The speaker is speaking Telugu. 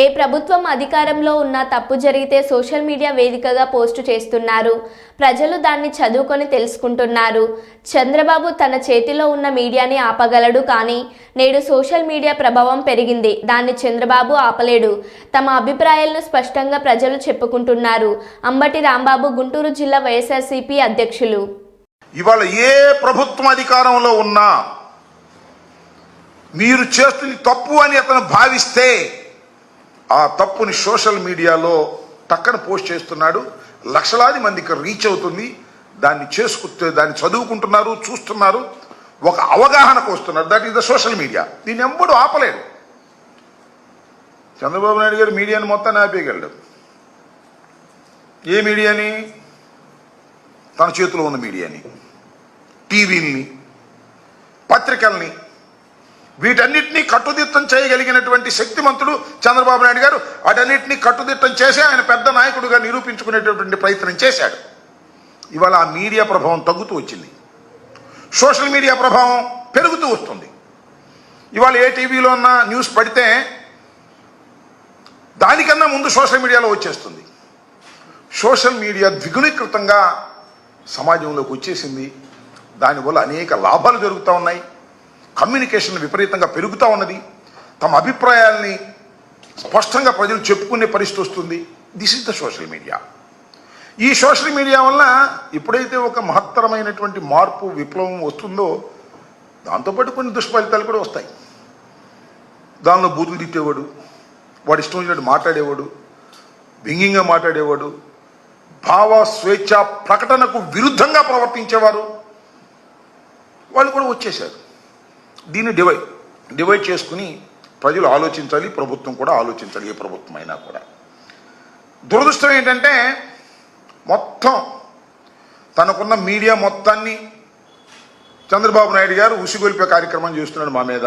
ఏ ప్రభుత్వం అధికారంలో ఉన్నా తప్పు జరిగితే సోషల్ మీడియా వేదికగా పోస్టు చేస్తున్నారు. ప్రజలు దాన్ని చదువుకొని తెలుసుకుంటున్నారు. చంద్రబాబు తన చేతిలో ఉన్న మీడియాని ఆపగలడు, కానీ నేడు సోషల్ మీడియా ప్రభావం పెరిగింది. దాన్ని చంద్రబాబు ఆపలేడు. తమ అభిప్రాయాలను స్పష్టంగా ప్రజలు చెప్పుకుంటున్నారు. అంబటి రాంబాబు, గుంటూరు జిల్లా వైఎస్ఆర్సీపీ అధ్యక్షులు. ఇవాళ ఏ ప్రభుత్వం అధికారంలో ఉన్నా మీరు చేస్తుంది తప్పు అని అతను భావిస్తే ఆ తప్పుని సోషల్ మీడియాలో టక్కన పోస్ట్ చేస్తున్నాడు. లక్షలాది మందికి రీచ్ అవుతుంది. దాన్ని దాన్ని చదువుకుంటున్నారు, చూస్తున్నారు, ఒక అవగాహనకు వస్తున్నారు. That is the social media. దీన్ని ఎవ్వడు ఆపలేడు. చంద్రబాబు నాయుడు గారు మీడియాని మొత్తాన్ని ఆపేయగలడు. ఏ మీడియాని? తన చేతిలో ఉన్న మీడియాని, టీవీల్ని, పత్రికల్ని, వీటన్నిటినీ కట్టుదిట్టం చేయగలిగినటువంటి శక్తిమంతుడు చంద్రబాబు నాయుడు గారు. వాటన్నిటినీ కట్టుదిట్టం చేసి ఆయన పెద్ద నాయకుడిగా నిరూపించుకునేటటువంటి ప్రయత్నం చేశాడు. ఇవాళ ఆ మీడియా ప్రభావం తగ్గుతూ వచ్చింది. సోషల్ మీడియా ప్రభావం పెరుగుతూ వస్తుంది. ఇవాళ ఏ టీవీలో ఉన్న న్యూస్ పడితే దానికన్నా ముందు సోషల్ మీడియాలో వచ్చేస్తుంది. సోషల్ మీడియా ద్విగుణీకృతంగా సమాజంలోకి వచ్చేసింది. దానివల్ల అనేక లాభాలు జరుగుతూ ఉన్నాయి. కమ్యూనికేషన్ విపరీతంగా పెరుగుతూ ఉన్నది. తమ అభిప్రాయాల్ని స్పష్టంగా ప్రజలు చెప్పుకునే పరిస్థితి వస్తుంది. This is the social media. ఈ సోషల్ మీడియా వల్ల ఎప్పుడైతే ఒక మహత్తరమైనటువంటి మార్పు, విప్లవం వస్తుందో దాంతోపాటు కొన్ని దుష్ఫలితాలు కూడా వస్తాయి. దానిలో బూతులు తిట్టేవాడు, వాడు ఇష్టం వచ్చినట్టు మాట్లాడేవాడు, వ్యంగ్యంగా మాట్లాడేవాడు, భావ స్వేచ్ఛ ప్రకటనకు విరుద్ధంగా ప్రవర్తించేవారు, వాళ్ళు కూడా వచ్చేశారు. దీన్ని డివైడ్ చేసుకుని ప్రజలు ఆలోచించాలి, ప్రభుత్వం కూడా ఆలోచించాలి. ఏ ప్రభుత్వం అయినా కూడా. దురదృష్టం ఏంటంటే మొత్తం తనకున్న మీడియా మొత్తాన్ని చంద్రబాబు నాయుడు గారు ఉసిగొల్పే కార్యక్రమం చేస్తున్నాడు మా మీద.